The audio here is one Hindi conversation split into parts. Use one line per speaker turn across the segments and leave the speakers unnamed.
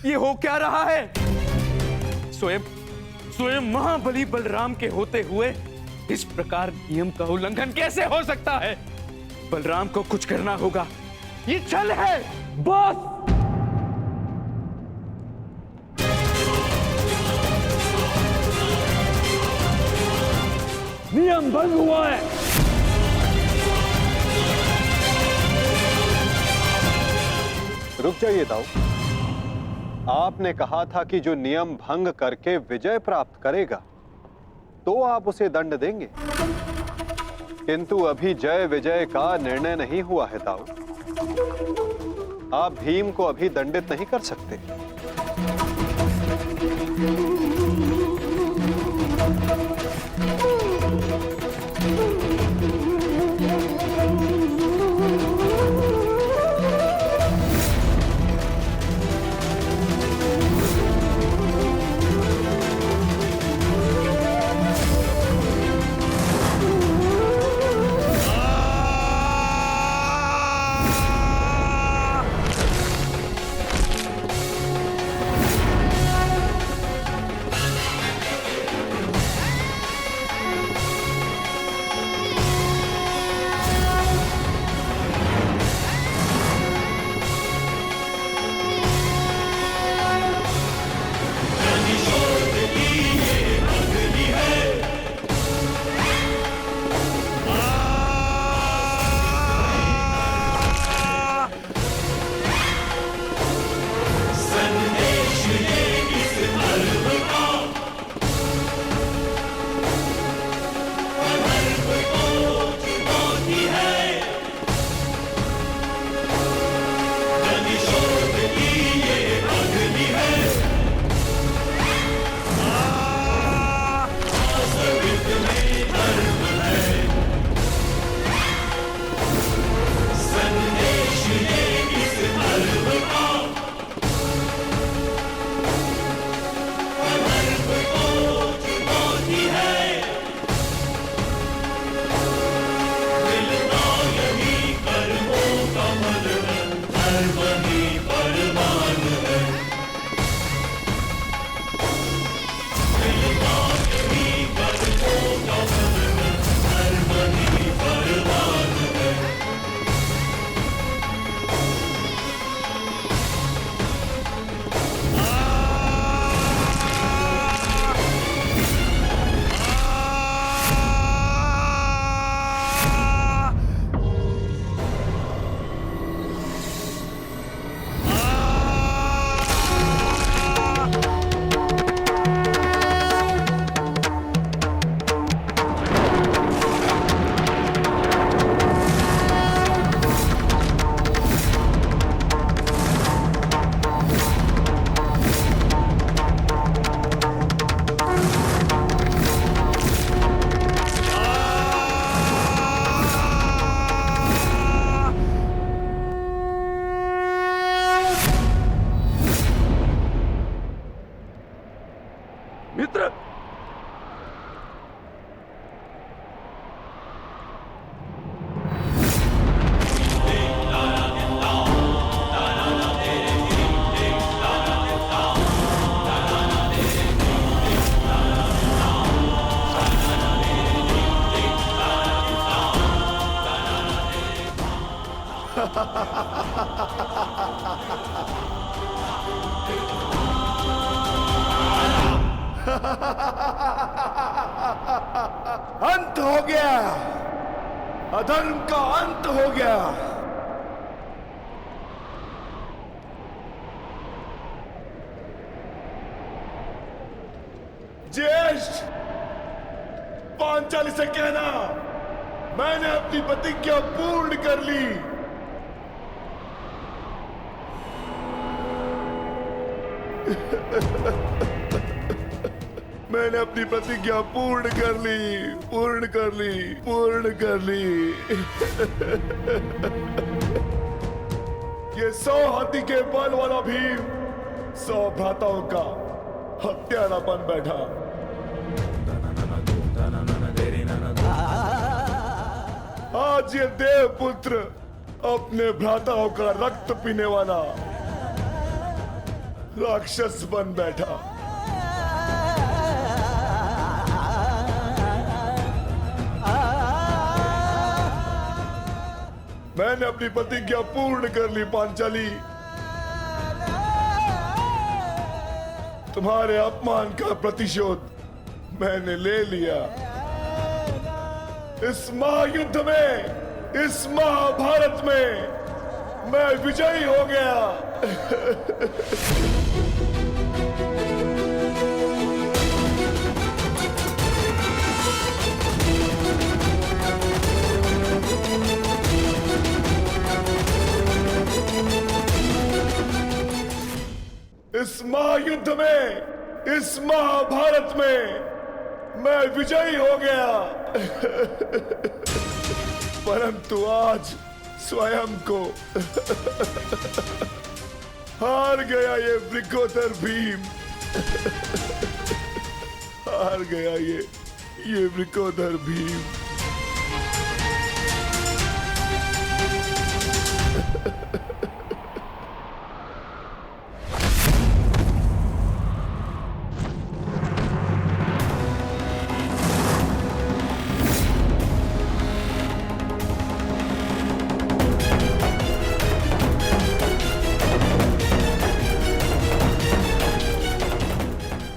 ये हो क्या रहा है? स्वयं स्वयं महाबली बलराम के होते हुए इस प्रकार नियम का उल्लंघन कैसे हो सकता है? बलराम को कुछ करना होगा। ये छल है।
बस नियम भंग हुआ है।
रुक जाइए दाऊ। आपने कहा था कि जो नियम भंग करके विजय प्राप्त करेगा तो आप उसे दंड देंगे, किंतु अभी जय विजय का निर्णय नहीं हुआ है दाऊ। आप भीम को अभी दंडित नहीं कर सकते।
मित्र,
अंत हो गया। अधर्म का अंत हो गया। ज्येष्ठ, पांचाली से कहना मैंने अपनी प्रतिज्ञा पूर्ण कर ली। मैंने अपनी प्रतिज्ञा पूर्ण कर ली, पूर्ण कर ली, पूर्ण कर ली। ये 100 हाथी के बल वाला भीम 100 भ्राताओं का हत्यारा बन बैठा। आज ये देवपुत्र अपने भ्राताओं का रक्त पीने वाला राक्षस बन बैठा। मैंने अपनी प्रतिज्ञा पूर्ण कर ली पांचाली। तुम्हारे अपमान का प्रतिशोध मैंने ले लिया। इस महायुद्ध में, इस महाभारत में मैं विजयी हो गया। इस महायुद्ध में, इस महाभारत में मैं विजयी हो गया। परंतु आज स्वयं को हार गया ये वृकोदर भीम। हार गया ये वृकोदर भीम।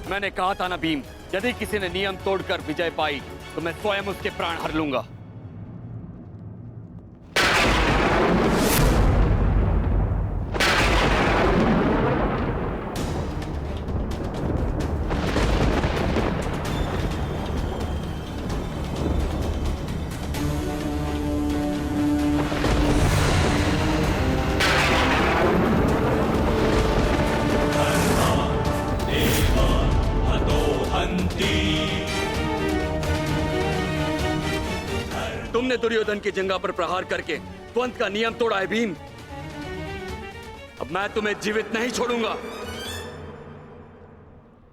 मैंने कहा था ना भीम, यदि किसी ने नियम तोड़कर विजय पाई तो मैं स्वयं उसके प्राण हर लूंगा। तुमने दुर्योधन की जंगा पर प्रहार करके द्वंद का नियम तोड़ा है भीम। अब मैं तुम्हें जीवित नहीं छोड़ूंगा।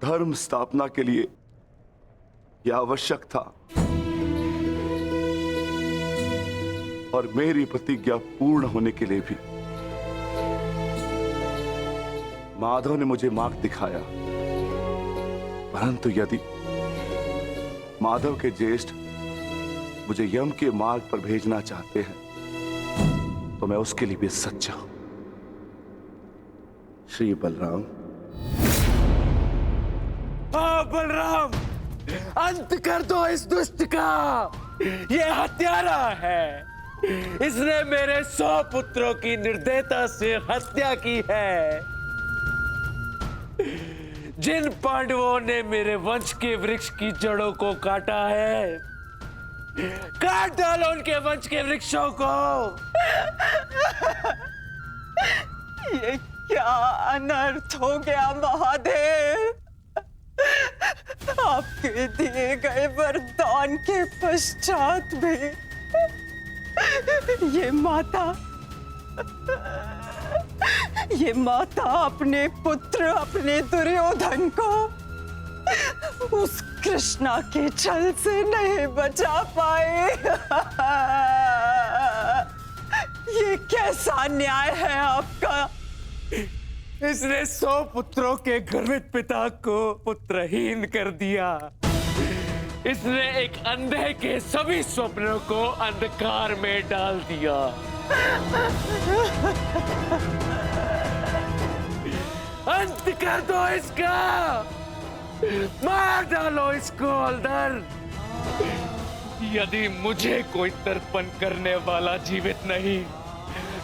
धर्म स्थापना के लिए यह आवश्यक था और मेरी प्रतिज्ञा पूर्ण होने के लिए भी। माधव ने मुझे मार्ग दिखाया, परंतु यदि माधव के ज्येष्ठ मुझे यम के मार्ग पर भेजना चाहते हैं तो मैं उसके लिए भी सच्चा हूं। श्री बलराम।
हाँ बलराम, अंत कर दो इस दुष्ट का। ये हत्यारा है। इसने मेरे 100 पुत्रों की निर्दयता से हत्या की है। जिन पांडवों ने मेरे वंश के वृक्ष की जड़ों को काटा है, काट डालो उनके वंश के वृक्षों को।
ये क्या अनर्थ हो गया महादेव। आपके दिए गए वरदान के पश्चात भी ये माता अपने पुत्र, अपने दुर्योधन को उस कृष्णा के छल से नहीं बचा पाए। ये कैसा न्याय है आपका।
इसने 100 पुत्रों के गर्वित पिता को पुत्रहीन कर दिया। इसने एक अंधे के सभी स्वप्नों को अंधकार में डाल दिया। अंत कर दो इसका। मार डालो इसको अंदर। यदि मुझे कोई तर्पण करने वाला जीवित नहीं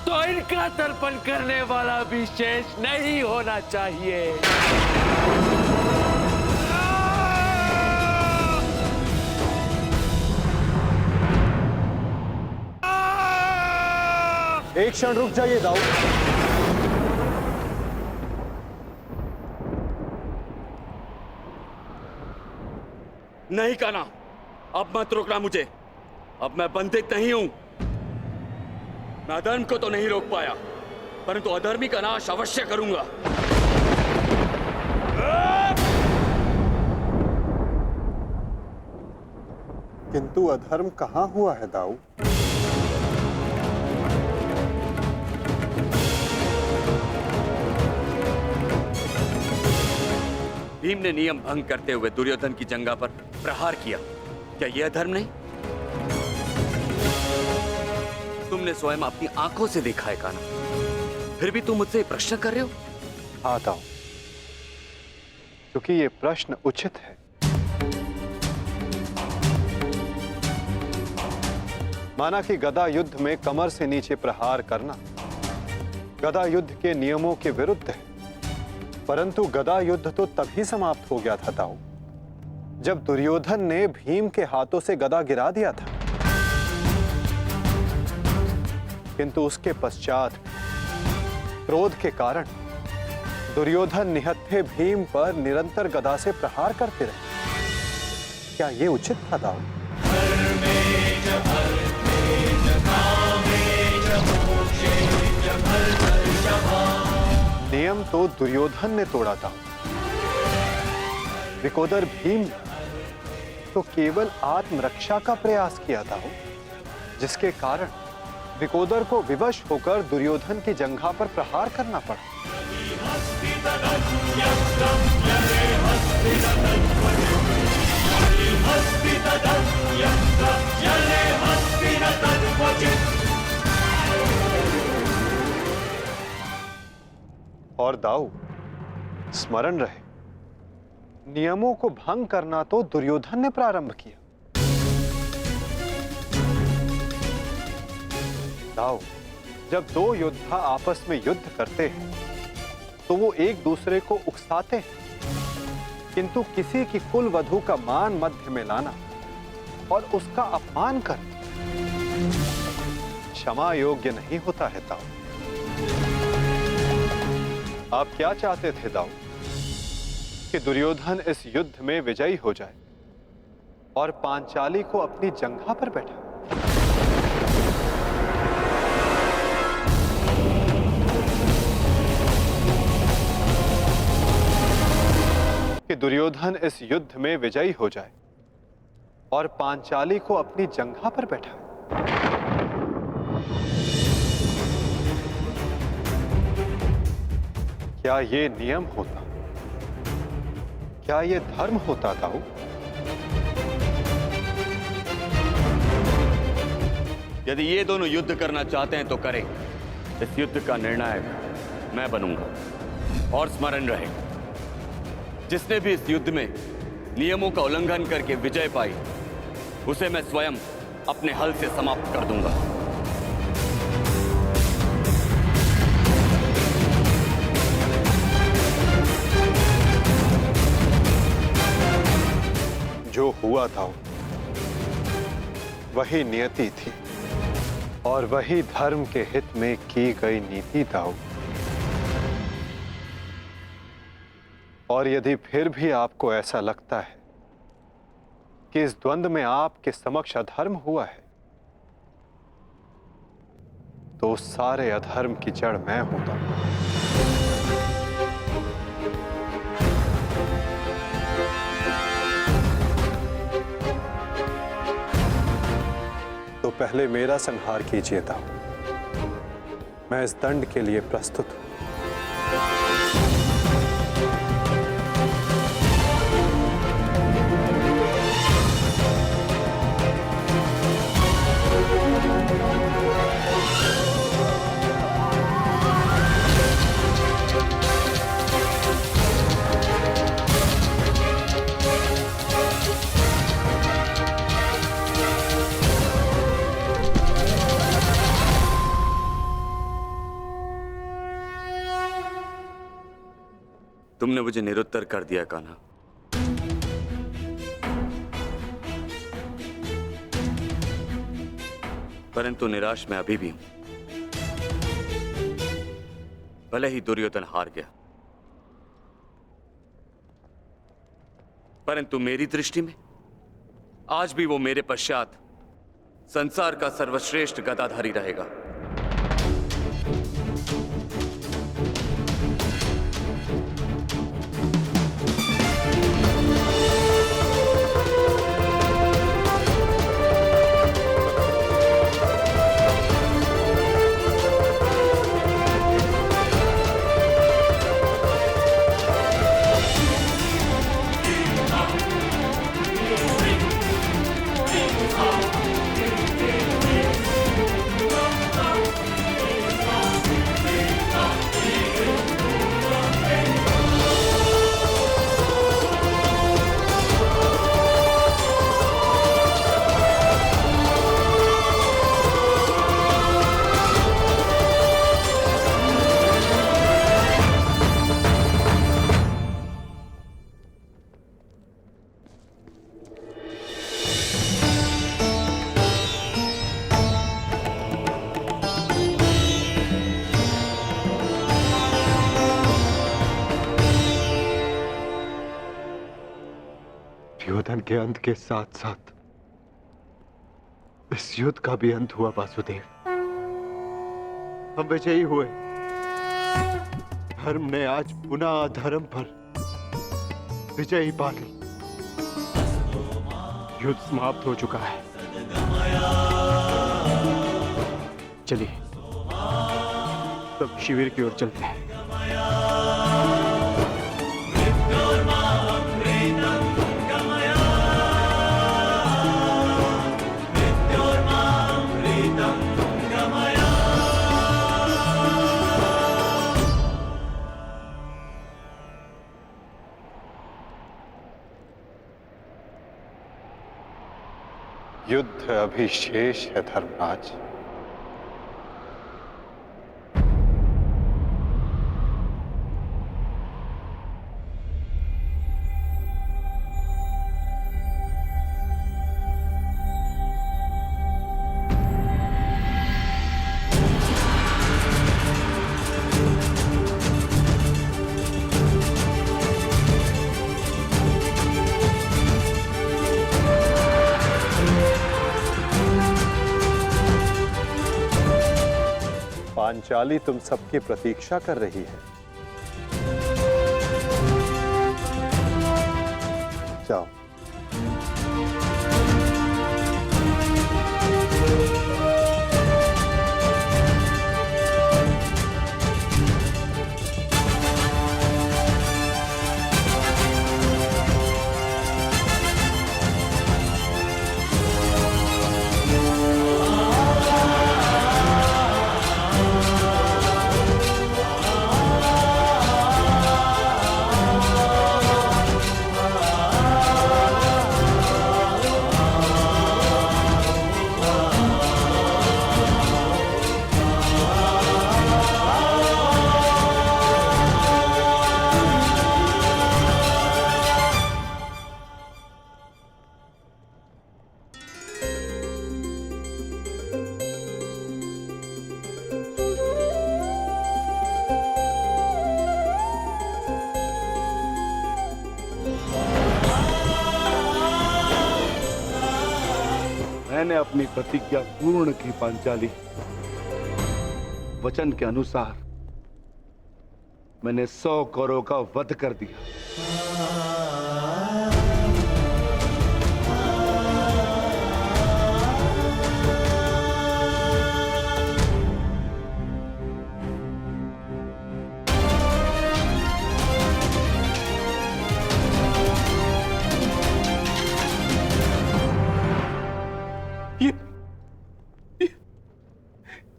तो इनका तर्पण करने वाला भी शेष नहीं होना चाहिए।
एक क्षण रुक जाइए दाऊ।
नहीं कान्हा, अब मत रोकना मुझे। अब मैं बंदित नहीं हूं। मैं अधर्म को तो नहीं रोक पाया, परंतु अधर्मी का नाश अवश्य करूंगा।
किंतु अधर्म कहां हुआ है दाऊ?
भीम ने नियम भंग करते हुए दुर्योधन की जंघा पर प्रहार किया। क्या यह अधर्म नहीं? तुमने स्वयं अपनी आंखों से देखा है कान्हा, फिर भी तुम मुझसे प्रश्न कर रहे हो?
हाँ दाऊ, क्योंकि ये प्रश्न उचित है। माना कि गदा युद्ध में कमर से नीचे प्रहार करना गदा युद्ध के नियमों के विरुद्ध है, परंतु गदा युद्ध तो तभी समाप्त हो गया था दाऊ, जब दुर्योधन ने भीम के हाथों से गदा गिरा दिया था। किंतु उसके पश्चात क्रोध के कारण दुर्योधन निहत्थे भीम पर निरंतर गदा से प्रहार करते रहे। क्या यह उचित था दाऊ? नियम तो दुर्योधन ने तोड़ा था, विकोदर भीम ने तो केवल आत्मरक्षा का प्रयास किया था, जिसके कारण विकोदर को विवश होकर दुर्योधन की जंघा पर प्रहार करना पड़ा। और दाऊ, स्मरण रहे, नियमों को भंग करना तो दुर्योधन ने प्रारंभ किया। दाऊ, जब दो योद्धा आपस में युद्ध करते हैं तो वो एक दूसरे को उकसाते हैं, किंतु किसी की कुल वधू का मान मध्य में लाना और उसका अपमान करना क्षमा योग्य नहीं होता है दाऊ। आप क्या चाहते थे दाऊ? कि दुर्योधन इस युद्ध में विजयी हो जाए और पांचाली को अपनी जंघा पर बैठा। कि दुर्योधन इस युद्ध में विजयी हो जाए और पांचाली को अपनी जंघा पर बैठा। क्या ये नियम होता? क्या ये धर्म होता दाऊ?
यदि ये दोनों युद्ध करना चाहते हैं तो करें। इस युद्ध का निर्णायक मैं बनूंगा। और स्मरण रहे, जिसने भी इस युद्ध में नियमों का उल्लंघन करके विजय पाई, उसे मैं स्वयं अपने हल से समाप्त कर दूंगा।
जो हुआ था वही नियति थी और वही धर्म के हित में की गई नीति था। और यदि फिर भी आपको ऐसा लगता है कि इस द्वंद्व में आपके समक्ष अधर्म हुआ है, तो उस सारे अधर्म की जड़ मैं हूं। तो पहले मेरा संहार कीजिए दाऊ। मैं इस दंड के लिए प्रस्तुत हूं।
तुमने मुझे निरुत्तर कर दिया कान्हा। परंतु निराश मैं अभी भी हूं।
भले ही दुर्योधन हार गया, परंतु मेरी दृष्टि में आज भी वो मेरे पश्चात संसार का सर्वश्रेष्ठ गदाधारी रहेगा।
दुर्योधन के अंत के साथ साथ इस युद्ध का भी अंत हुआ वासुदेव। हम विजयी हुए। धर्म ने आज पुनः अधर्म पर विजयी पा ली। युद्ध समाप्त हो चुका है। चलिए सब शिविर की ओर चलते हैं। युद्ध अभी शेष है धर्मराज। पांचाली तुम सबकी प्रतीक्षा कर रही है। जाओ।
मैंने अपनी प्रतिज्ञा पूर्ण की पांचाली। वचन के अनुसार मैंने 100 कौरवों का वध कर दिया।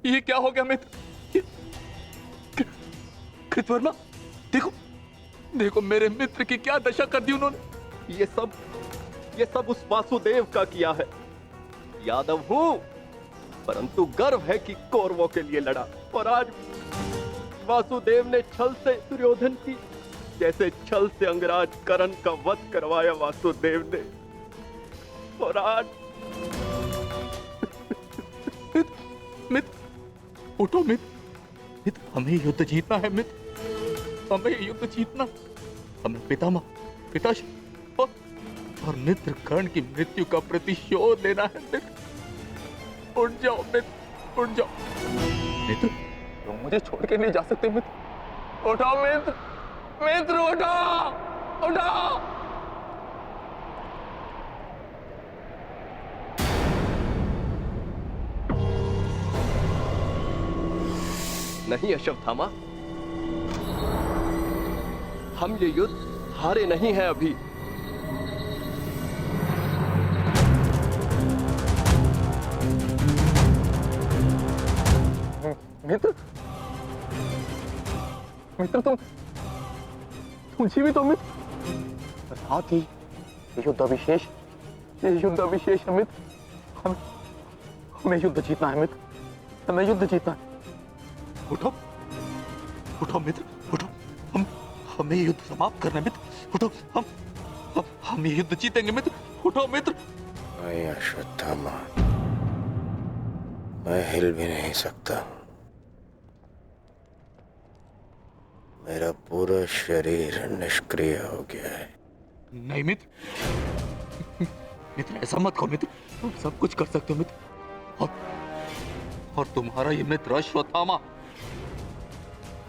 ये क्या हो गया मित्र? कृतवर्मा, देखो देखो मेरे मित्र की क्या दशा कर दी उन्होंने।
ये सब उस वासुदेव का किया है। यादव हूं, परंतु गर्व है कि कौरवों के लिए लड़ा। और आज वासुदेव ने छल से दुर्योधन की, जैसे छल से अंगराज कर्ण का वध करवाया वासुदेव ने। और आज
मित्र, उठो मित्र,
मित्र, हमें युद्ध जीतना है मित्र, हमें युद्ध जीतना, हमें पिताश्री और मित्र कर्ण की मृत्यु का प्रतिशोध लेना है मित्र। उठ जाओ मित्र, उठ जाओ मित्र, तुम मुझे छोड़ के नहीं जा सकते मित्र। उठाओ मित्र, मित्र उठाओ, उठाओ। नहीं अश्वत्थामा, हम ये युद्ध हारे नहीं हैं अभी। मित्र, मित्र तुम जीवित हो मित्र। साथ ही ये युद्ध अविशेष है मित्र। हमें युद्ध जीतना है मित्र, हमें युद्ध जीतना है। उठो, उठो मित्र, उठो, हमें युद्ध समाप्त करना है मित्र। उठो, हम ये युद्ध जीतेंगे मित्र। उठो मित्र।
नहीं अश्वत्थामा, मैं हिल भी नहीं सकता। मेरा पूरा शरीर निष्क्रिय हो गया है।
नहीं मित्र, मित्र ऐसा मत कहो मित्र, तुम सब कुछ कर सकते हो मित्र। और तुम्हारा ये मित्र अश्वत्थामा,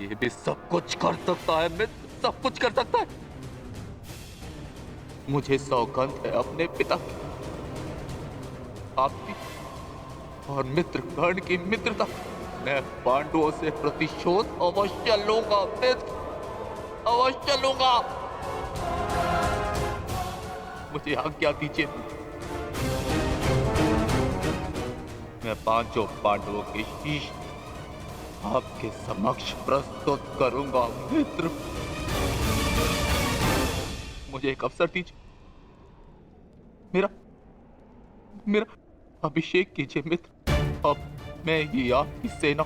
ये भी सब कुछ कर सकता है मित्र, सब कुछ कर सकता है। मुझे सौगंध है अपने पिता की, आपकी और मित्र कर्ण की मित्रता, मैं पांडवों से प्रतिशोध अवश्य लूंगा मित्र, अवश्य लूंगा। मुझे आज्ञा दीजिए, मैं पांचों पांडवों के शीश आपके समक्ष प्रस्तुत करूंगा मित्र। मुझे एक अवसर दीजिए, मेरा अभिषेक कीजिए मित्र। अब मैं ही आपकी सेना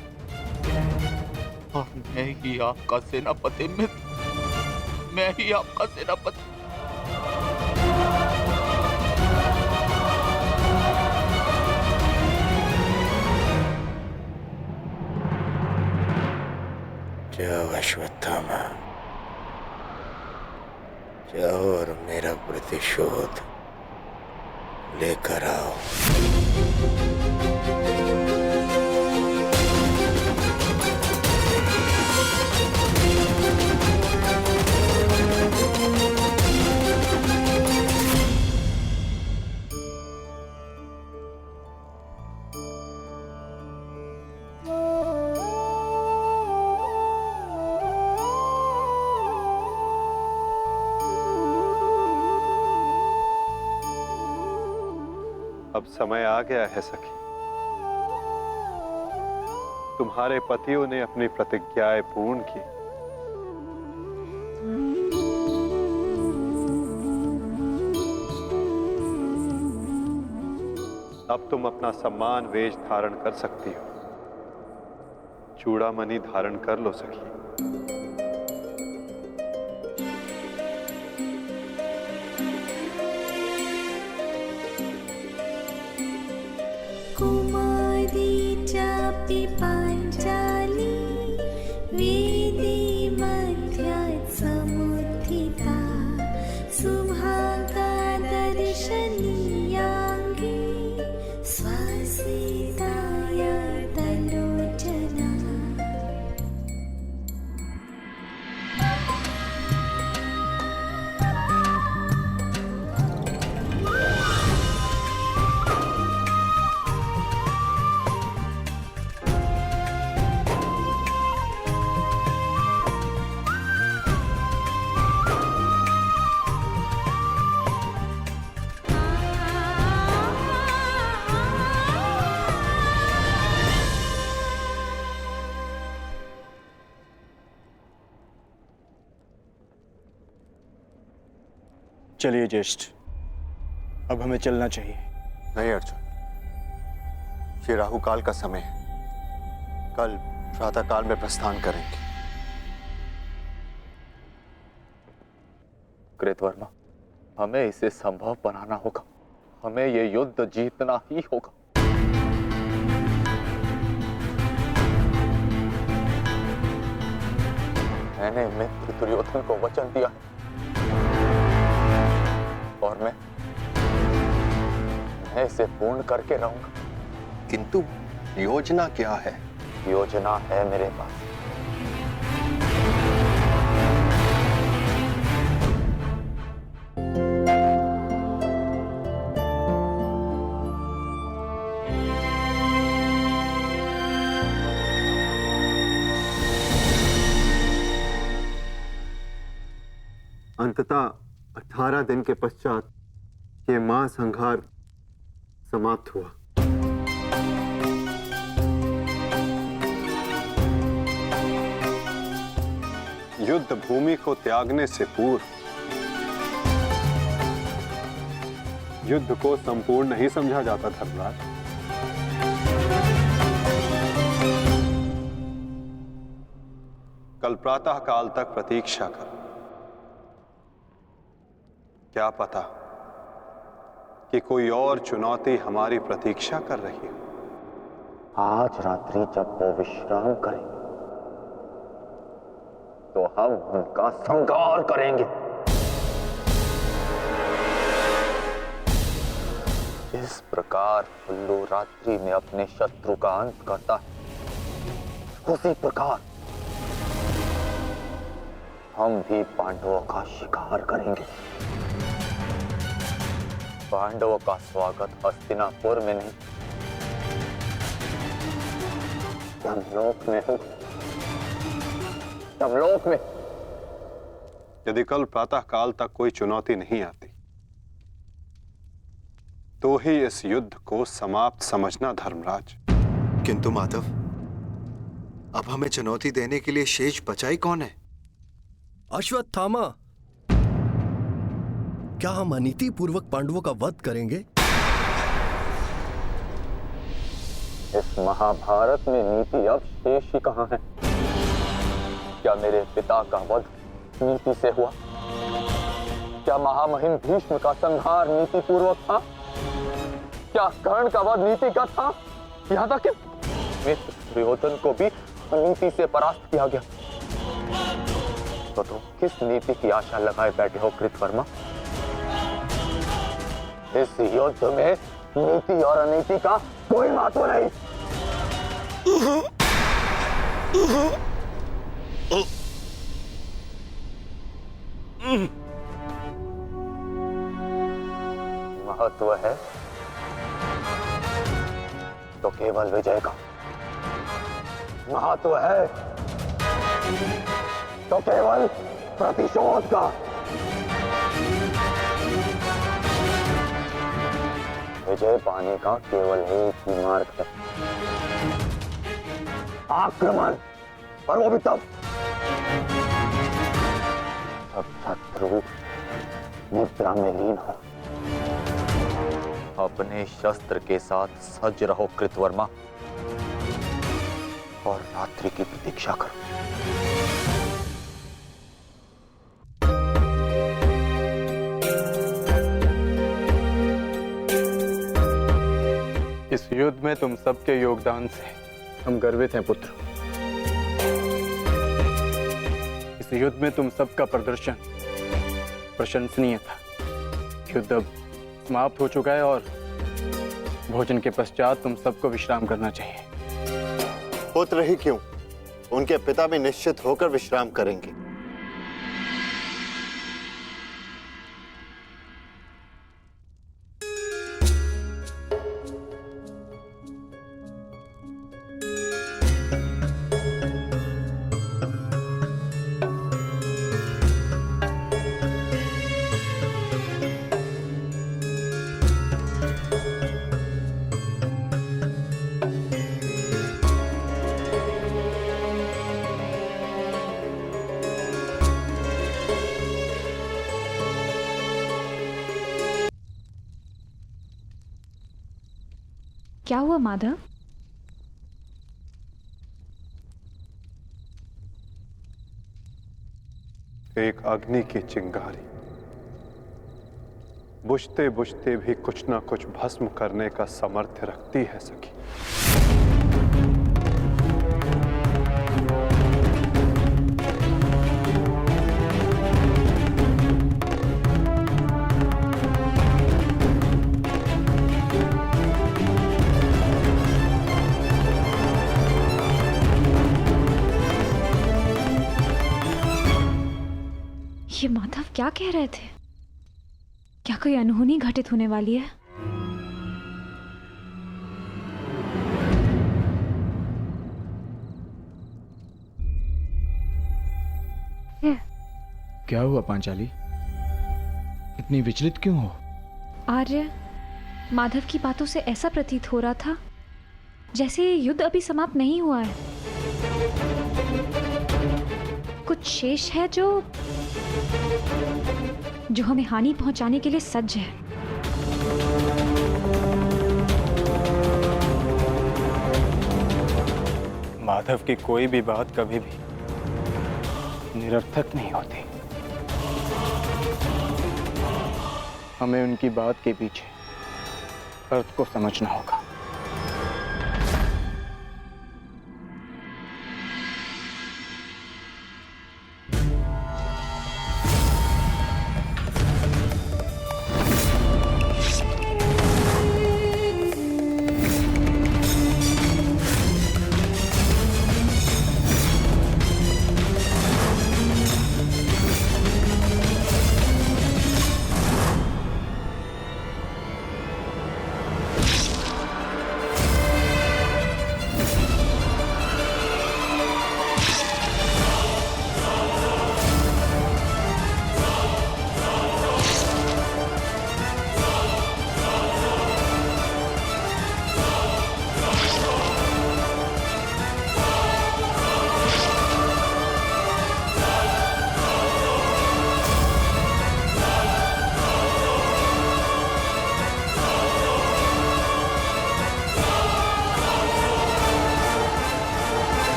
और मैं ही आपका सेनापति मित्र, मैं ही आपका सेनापति।
जाओ अश्वत्थामा, जाओ और मेरा प्रतिशोध लेकर आओ।
अब समय आ गया है सखी, तुम्हारे पतियों ने अपनी प्रतिज्ञाएं पूर्ण की। अब तुम अपना सम्मान वेश धारण कर सकती हो। चूड़ामणि धारण कर लो सखी।
चापि पाञ्चाली वेदी मध्यात् समुत्थिता सुभागा दर्शनीयाङ्गी स्वसीताय तलोचना।
चलिए ज्येष्ठ, अब हमें चलना चाहिए।
नहीं अर्जुन, ये राहुकाल का समय है। कल प्रातःकाल में प्रस्थान करेंगे।
कृतवर्मा, हमें इसे संभव बनाना होगा, हमें ये युद्ध जीतना ही होगा।
मैंने मित्र दुर्योधन को वचन दिया और मैं इसे पूर्ण करके रहूंगा।
किंतु योजना क्या है?
योजना है मेरे पास।
अंततः 18 दिन के पश्चात ये महासंहार समाप्त हुआ। युद्ध भूमि को त्यागने से पूर्व युद्ध को संपूर्ण नहीं समझा जाता धर्मराज। कल प्रातः काल तक प्रतीक्षा कर। क्या पता कि कोई और चुनौती हमारी प्रतीक्षा कर रही हो।
आज रात्रि जब वो विश्राम करें तो हम उनका संहार करेंगे। इस प्रकार उल्लू रात्रि में अपने शत्रु का अंत करता है, उसी प्रकार हम भी पांडवों का शिकार करेंगे। पांडवों का स्वागत हस्तिनापुर में नहीं, यमलोक में होगा। यमलोक में।
यदि कल प्रातः काल तक कोई चुनौती नहीं आती तो ही इस युद्ध को समाप्त समझना धर्मराज।
किंतु माधव, अब हमें चुनौती देने के लिए शेष बचा ही कौन है?
अश्वत्थामा। क्या हम अनीति पूर्वक पांडवों का वध करेंगे?
इस महाभारत में नीति अब शेष ही कहां है? क्या मेरे पिता का वध नीति से हुआ? क्या महामहिम भीष्म का संहार नीति पूर्वक था? क्या कर्ण का वध नीतिगत था? यहां तक कि मित्र दुर्योधन को भी अनीति से परास्त किया गया। तो तुम किस नीति की आशा लगाए बैठे हो कृतवर्मा? इस युद्ध में नीति और अनीति का कोई महत्व नहीं। महत्व है तो केवल विजय का। महत्व है तो केवल प्रतिशोध का। विजय पाने का केवल एक ही मार्ग है, आक्रमण। और वो भी तब जब शत्रु निद्रा में लीन हो। अपने शस्त्र के साथ सज्ज रहो कृतवर्मा, और रात्रि की प्रतीक्षा करो।
इस युद्ध में तुम सबके योगदान से हम गर्वित हैं पुत्र। इस युद्ध में तुम सबका प्रदर्शन प्रशंसनीय था। युद्ध अब समाप्त हो चुका है और भोजन के पश्चात तुम सबको विश्राम करना चाहिए।
पुत्र ही क्यों, उनके पिता भी निश्चित होकर विश्राम करेंगे।
क्या हुआ माधव?
एक अग्नि की चिंगारी बुझते बुझते भी कुछ ना कुछ भस्म करने का सामर्थ्य रखती है सखी।
ये माधव क्या कह रहे थे? क्या कोई अनहोनी घटित होने वाली है?
क्या हुआ पांचाली? इतनी विचलित क्यों हो?
आर्य, माधव की बातों से ऐसा प्रतीत हो रहा था जैसे ये युद्ध अभी समाप्त नहीं हुआ है। कुछ शेष है जो हमें हानि पहुंचाने के लिए सज्ज है।
माधव की कोई भी बात कभी भी निरर्थक नहीं होती। हमें उनकी बात के पीछे अर्थ को समझना होगा।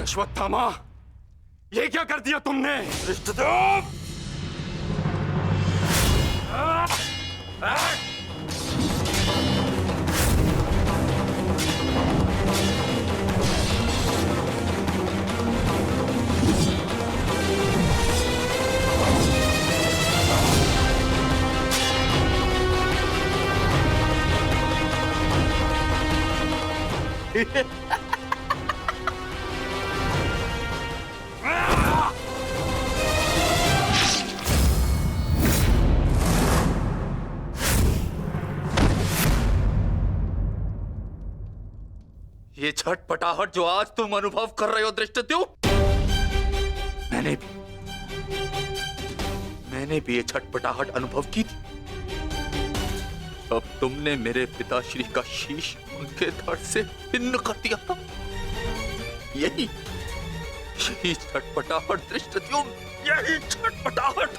अश्वत्थामा, ये क्या कर दिया तुमने? धृष्टद्युम्न!
ये छटपटाहट जो आज तुम अनुभव कर रहे हो धृष्टद्युम्न, मैंने भी ये छटपटाहट अनुभव की थी। अब तुमने मेरे पिताश्री का शीश उनके धड़ से भिन्न कर दिया था। यही छटपटाहट धृष्टद्युम्न, यही छटपटाहट।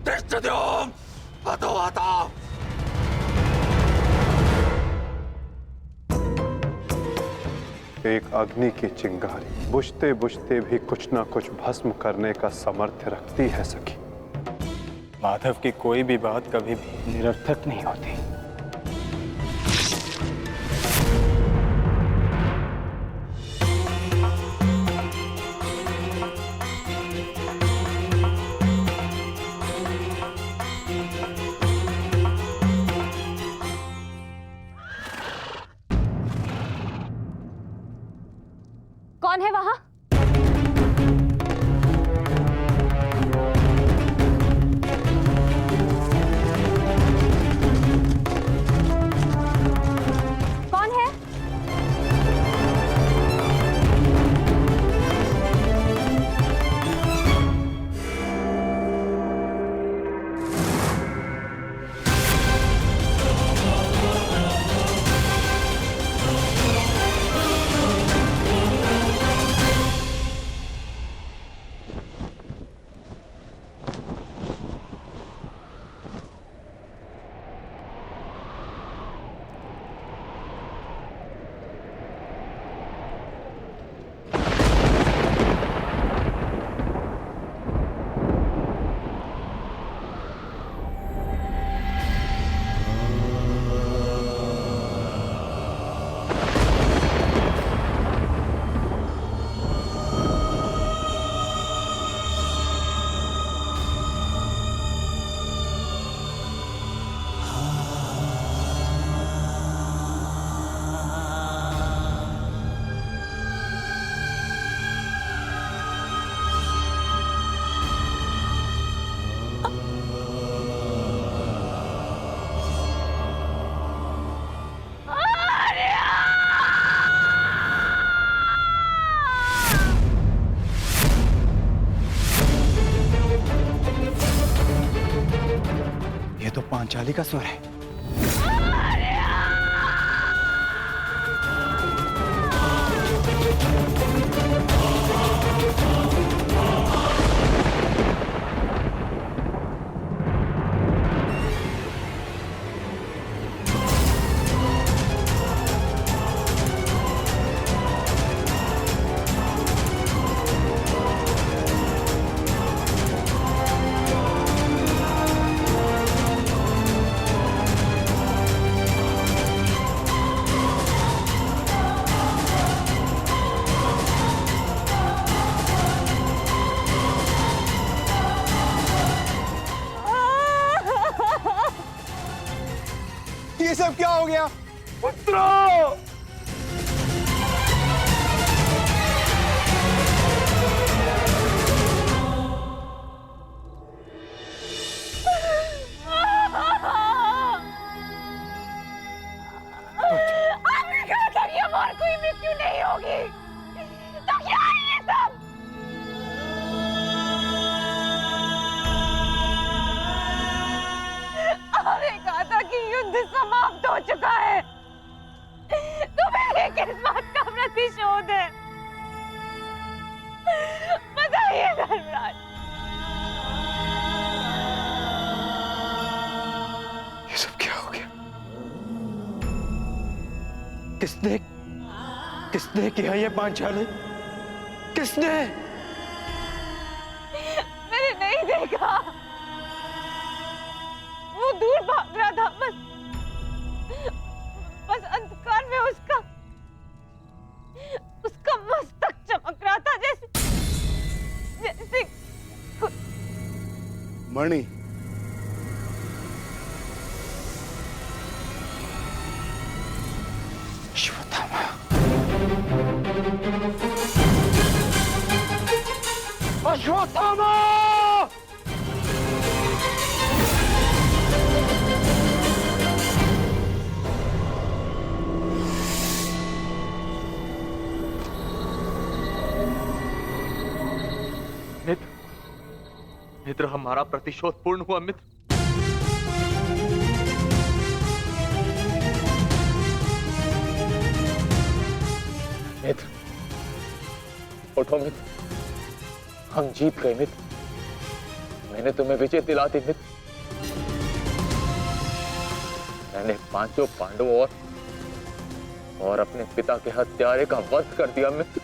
धृष्टद्युम्न, हटो हटाओ।
एक अग्नि की चिंगारी बुझते बुझते भी कुछ ना कुछ भस्म करने का सामर्थ्य रखती है सखी।
माधव की कोई भी बात कभी भी निरर्थक नहीं होती।
कौन है वहां? कौन है?
पांचाली का स्वर है।
ये सब क्या हो गया?
पुत्रो!
आपने कहा था कि हमारी कोई मृत्यु नहीं होगी, तो क्या है ये सब? आपने कहा था कि युद्ध समाप्त हो चुका है, तो मेरे किस बात का प्रतिशोध है? बताइए धर्मराज।
ये सब क्या हो गया? किसने किया ये पांचाली? किसने?
मैंने नहीं देखा, वो दूर भाग रहा था, बस अंधकार में उसका मस्तक चमक रहा था, जैसे
मणि,
अश्वत्थामा, अश्वत्थामा!
मित्र, हमारा प्रतिशोध पूर्ण हुआ मित्र।
मित्र, उठो मित्र, हम जीत गए मित्र। मैंने तुम्हें विजय दिला दी मित्र। मैंने पांचों पांडवों और अपने पिता के हत्यारे का वध कर दिया मित्र।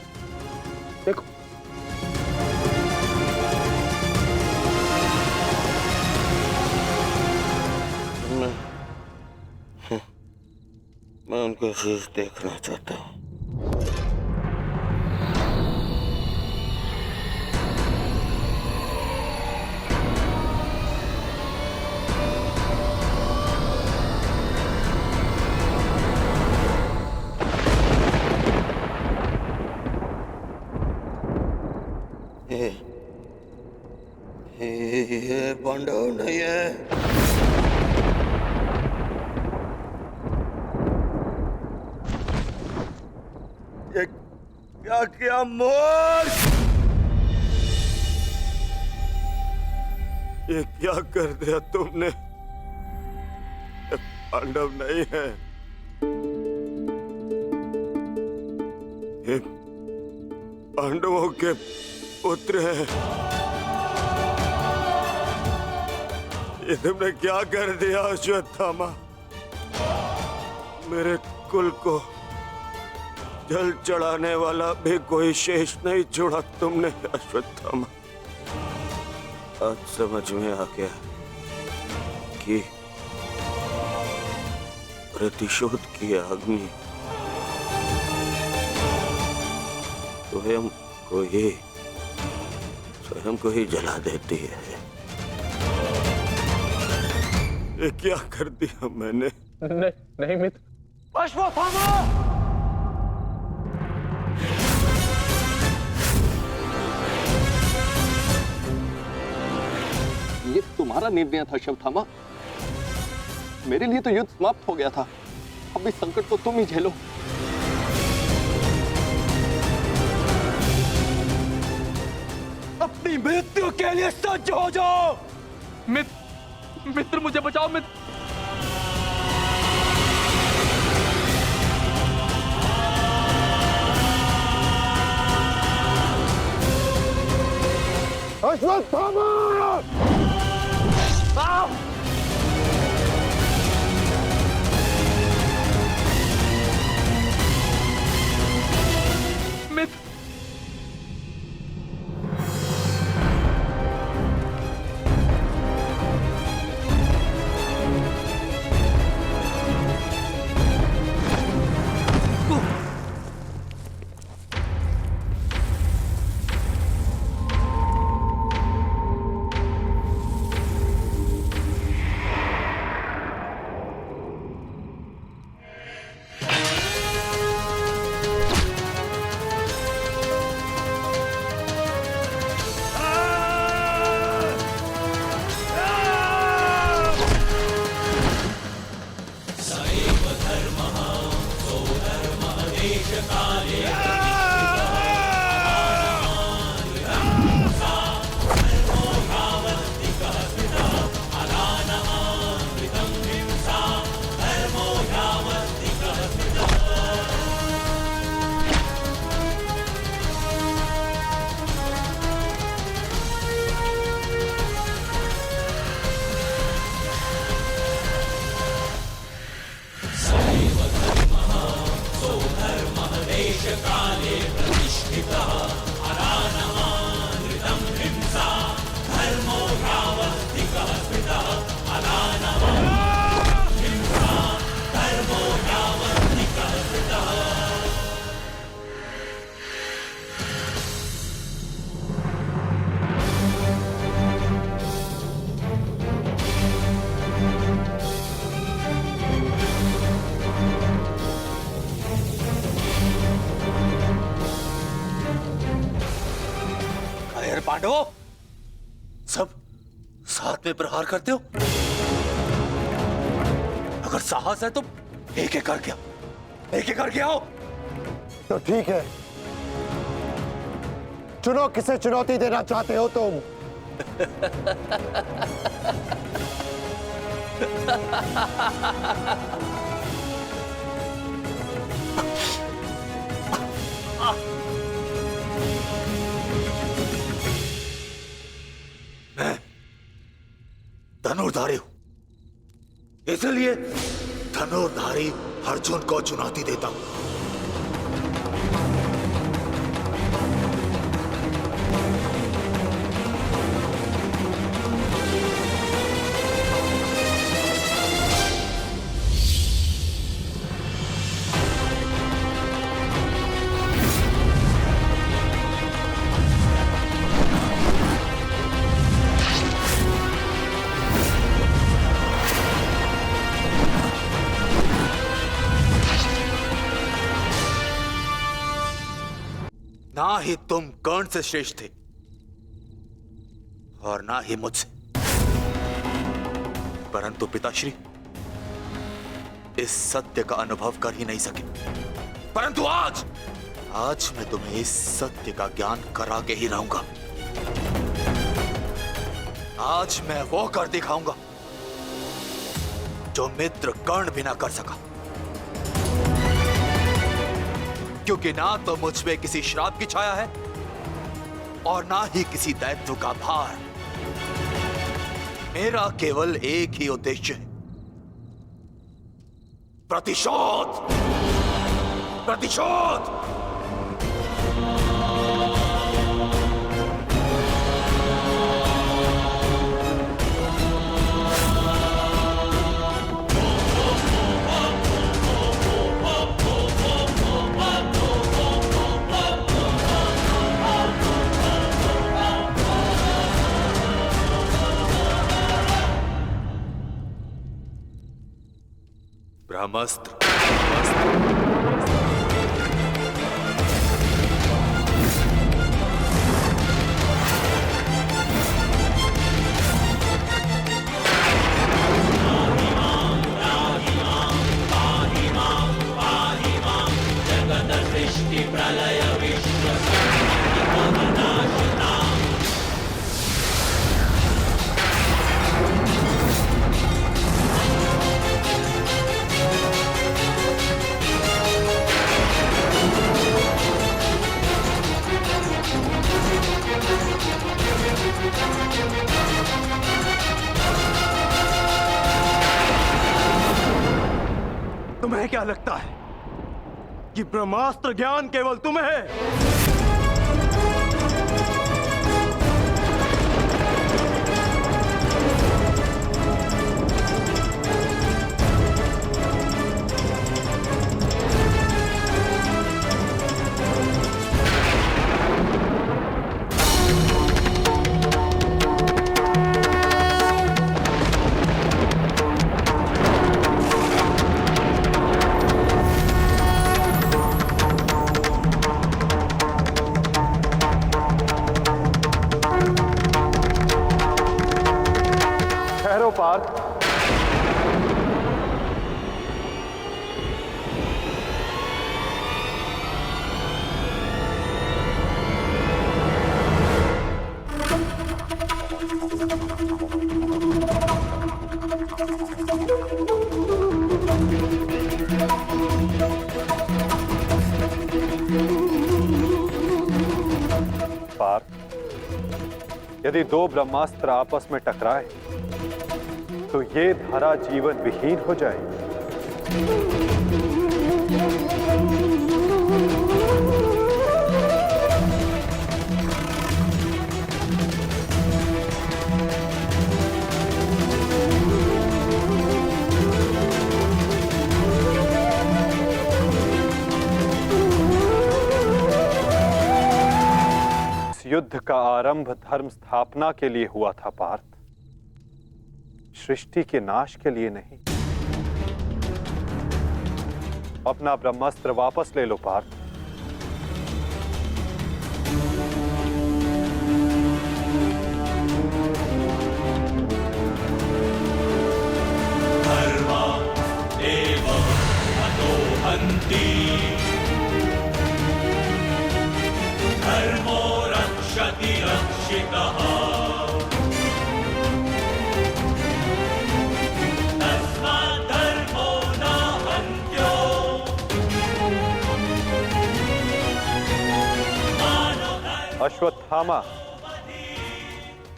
देखो,
मैं उनका शीश देखना चाहता हूँ। ये पांडव नहीं है। ये क्या किया मूर्ख? ये क्या कर दिया तुमने? ये पांडव नहीं है, ये पांडवों के पुत्र हैं। ये तुमने क्या कर दिया अश्वत्थामा? मेरे कुल को जल चढ़ाने वाला भी कोई शेष नहीं छोड़ा तुमने अश्वत्थामा। आज समझ में आ गया कि प्रतिशोध की अग्नि स्वयं को ही जला देती है। ये क्या कर दिया मैंने?
नहीं मित्र।
अश्वत्थामा!
ये तुम्हारा निर्णय था अश्वत्थामा। मेरे लिए तो युद्ध समाप्त हो गया था। अब इस संकट को तुम ही झेलो।
अपनी मृत्यु के लिए सज्ज हो जाओ।
मित्र, मुझे बचाओ मित्र।
अश्वत्थामा!
मित्र,
पांडवों, सब साथ में प्रहार करते हो? अगर साहस है तो एक एक करके आओ, एक एक करके आओ।
तो ठीक है, चुनो किसे चुनौती देना चाहते हो तुम।
मैं धनुर्धारी हूं, इसलिए धनुर्धारी अर्जुन को चुनौती देता हूं। ना ही तुम कर्ण से श्रेष्ठ थे और ना ही मुझसे, परंतु पिताश्री इस सत्य का अनुभव कर ही नहीं सके। परंतु आज मैं तुम्हें इस सत्य का ज्ञान करा के ही रहूंगा। आज मैं वो कर दिखाऊंगा जो मित्र कर्ण भी ना कर सका, क्योंकि ना तो मुझ पे किसी श्राप की छाया है और ना ही किसी दैत्य का भार। मेरा केवल एक ही उद्देश्य है, प्रतिशोध। प्रतिशोध। ब्रह्मास्त्र।
क्या लगता है कि ब्रह्मास्त्र ज्ञान केवल तुम्हें है?
पार्थ, यदि दो ब्रह्मास्त्र आपस में टकराए तो ये धारा जीवन विहीन हो जाएगी। इस युद्ध का आरंभ धर्म स्थापना के लिए हुआ था पार्थ, सृष्टि के नाश के लिए नहीं। अपना ब्रह्मास्त्र वापस ले लो पार्थ।
धर्मा एव अतो हन्ति, धर्मो रक्षति रक्षितः।
अश्वत्थामा,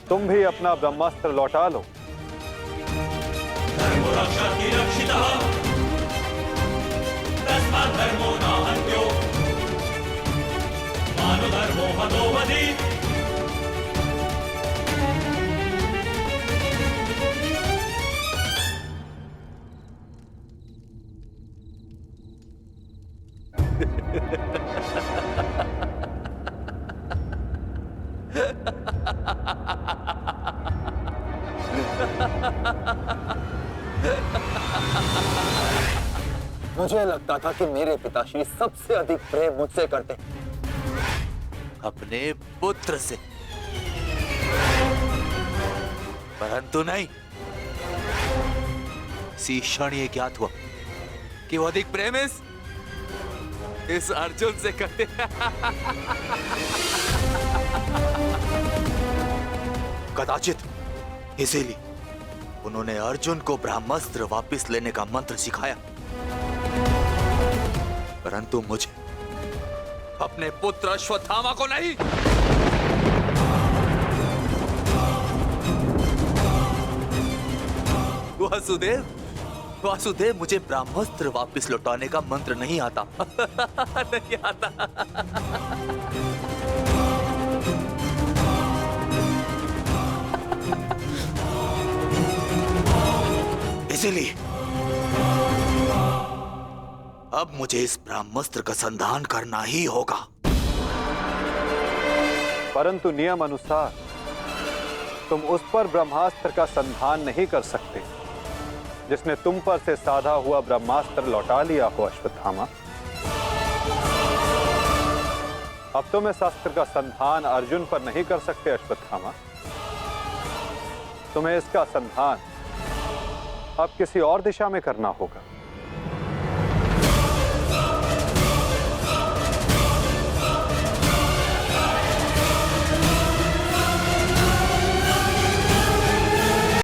तुम भी अपना ब्रह्मास्त्र लौटा लो।
धर्मो रक्षति रक्षितः, तस्मात् धर्मो न हन्त्यो, मानो धर्मो हतो वधि।
मुझे लगता था कि मेरे पिताश्री सबसे अधिक प्रेम मुझसे करते,
अपने पुत्र से, परंतु नहीं। इसी क्षण ये ज्ञात हुआ कि वो अधिक प्रेम इस अर्जुन से करते। कदाचित इसीलिए उन्होंने अर्जुन को ब्रह्मास्त्र वापस लेने का मंत्र सिखाया, परंतु मुझे, अपने पुत्र अश्वत्थामा को नहीं। वासुदेव, मुझे ब्रह्मास्त्र वापस लौटाने का मंत्र नहीं आता। नहीं आता। इसीलिए अब मुझे इस ब्रह्मास्त्र का संधान करना ही होगा।
परंतु नियम अनुसार तुम उस पर ब्रह्मास्त्र का संधान नहीं कर सकते जिसने तुम पर से साधा हुआ ब्रह्मास्त्र लौटा लिया हो अश्वत्थामा। अब तुम इस अस्त्र का संधान अर्जुन पर नहीं कर सकते अश्वत्थामा। तुम्हें इसका संधान अब किसी और दिशा में करना होगा।